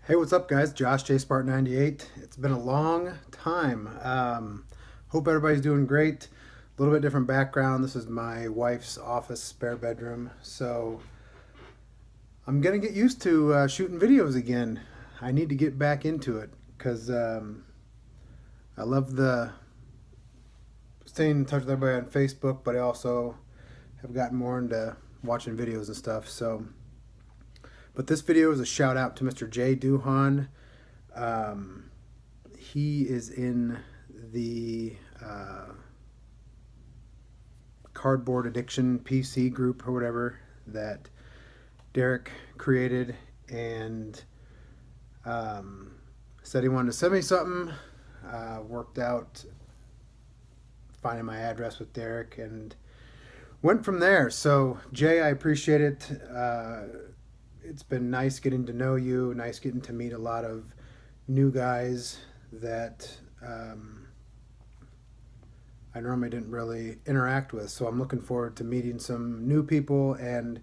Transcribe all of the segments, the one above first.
Hey, what's up, guys? Josh J Spartan 98. It's been a long time. Hope everybody's doing great. A little bit different background. This is my wife's office, spare bedroom. So I'm gonna get used to shooting videos again. I need to get back into it because I love the staying in touch with everybody on Facebook, but I also have gotten more into watching videos and stuff. But this video is a shout out to Mr. Jay Duhan. Um, he is in the Cardboard Addiction PC group or whatever that Derek created, and said he wanted to send me something. Worked out finding my address with Derek and went from there. So Jay, I appreciate it. It's been nice getting to know you, nice getting to meet a lot of new guys that I normally didn't really interact with. So I'm looking forward to meeting some new people, and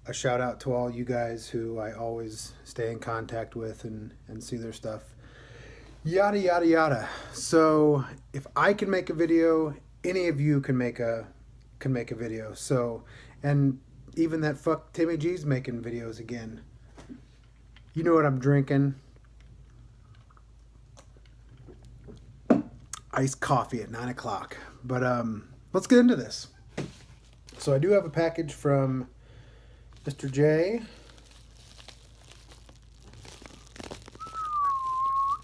a shout out to all you guys who I always stay in contact with and see their stuff. Yada, yada, yada. So if I can make a video, any of you can make a video. So, and even that fuck Timmy G's making videos again. You know what I'm drinking? Iced coffee at 9 o'clock. But let's get into this. So I do have a package from Mr. J.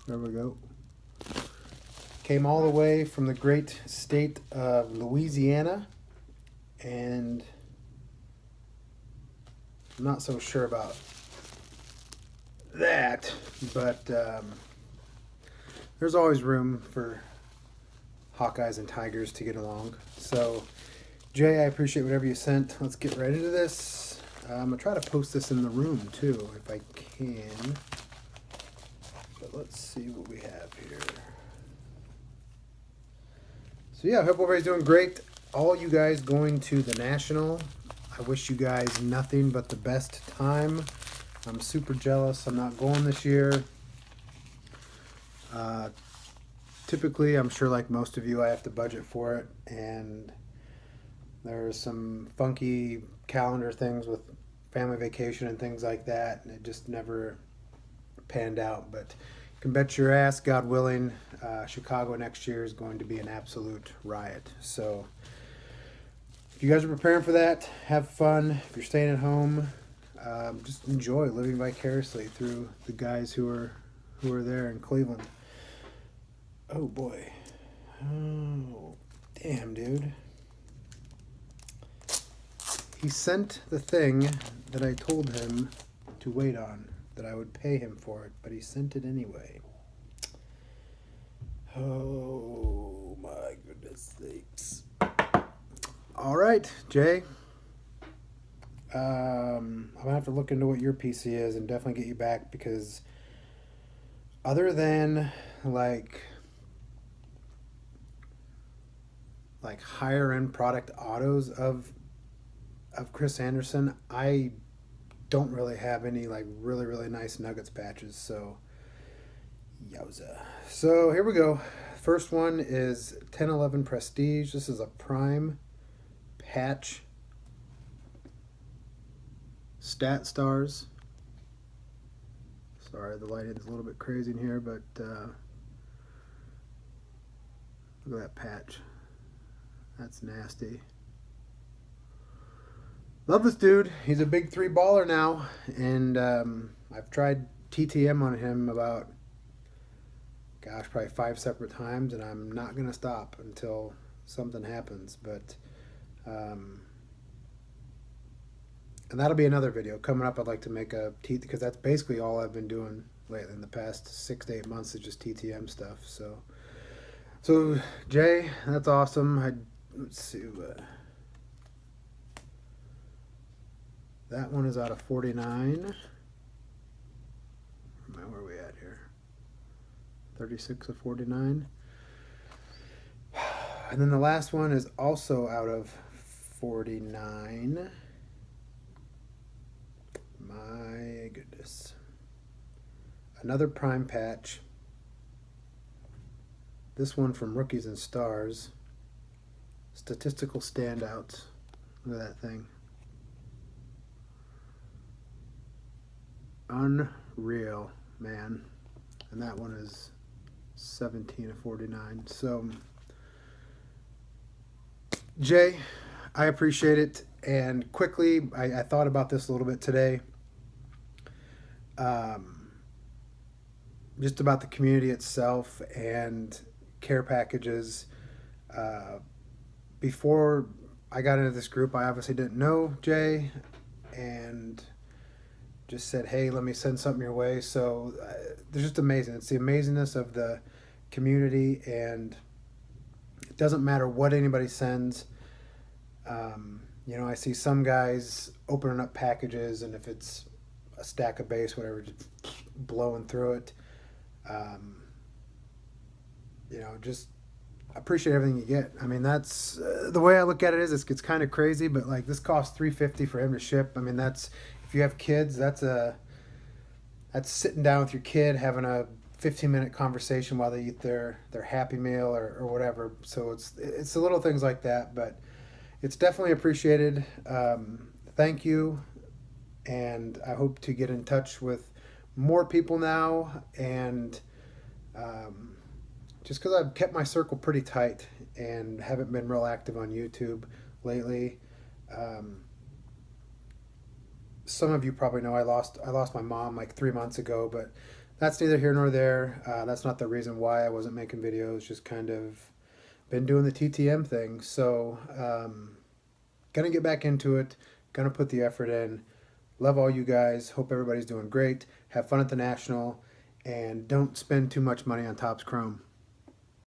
There we go. Came all the way from the great state of Louisiana, and I'm not so sure about that, but there's always room for Hawkeyes and Tigers to get along. So, Jay, I appreciate whatever you sent. Let's get right into this. I'm going to try to post this in the room, too, if I can. But let's see what we have here. So, yeah, I hope everybody's doing great. All you guys going to the National, I wish you guys nothing but the best time. I'm super jealous. I'm not going this year. Typically, I'm sure like most of you, I have to budget for it, and there's some funky calendar things with family vacation and things like that, and it just never panned out. But you can bet your ass, God willing, Chicago next year is going to be an absolute riot. So if you guys are preparing for that, have fun. If you're staying at home, just enjoy living vicariously through the guys who are there in Cleveland. Oh boy. Oh, damn, dude. He sent the thing that I told him to wait on, that I would pay him for it, but he sent it anyway. Oh my goodness sakes. All right, Jay. I'm gonna have to look into what your PC is and definitely get you back, because other than like higher end product autos of Chris Anderson, I don't really have any like really nice Nuggets patches. So yowza. So here we go. First one is 1011 Prestige. This is a prime patch. Stat Stars. Sorry, the lighting is a little bit crazy in here, but look at that patch. That's nasty. Love this dude. He's a big three baller now, and I've tried TTM on him about, gosh, probably 5 separate times, and I'm not gonna stop until something happens. But and that'll be another video coming up. I'd like to make a T, because that's basically all I've been doing lately in the past 6 to 8 months is just TTM stuff. So Jay, that's awesome. Let's see. That one is out of 49. Where are we at here? 36 of 49. And then the last one is also out of 49. My goodness. Another Prime patch. This one from Rookies and Stars. Statistical standouts. Look at that thing. Unreal, man. And that one is 17 of 49. So, Jay, I appreciate it. And quickly, I thought about this a little bit today. Just about the community itself and care packages. Before I got into this group, I obviously didn't know Jay, and just said, hey, let me send something your way. So they're just amazing. It's the amazingness of the community, and it doesn't matter what anybody sends. I see some guys opening up packages, and if it's a stack of base, whatever, just blowing through it. Just appreciate everything you get. I mean, that's the way I look at it is it's kind of crazy, but like this costs $350 for him to ship. I mean, that's if you have kids, that's sitting down with your kid having a 15-minute conversation while they eat their Happy Meal or whatever. So it's the little things like that, but it's definitely appreciated. Thank you, and I hope to get in touch with more people now, and just because I've kept my circle pretty tight and haven't been real active on YouTube lately. Some of you probably know I lost my mom like 3 months ago, but that's neither here nor there. That's not the reason why I wasn't making videos. Just kind of been doing the TTM thing. So gonna get back into it. Gonna put the effort in. Love all you guys. Hope everybody's doing great. Have fun at the National, and don't spend too much money on Topps Chrome.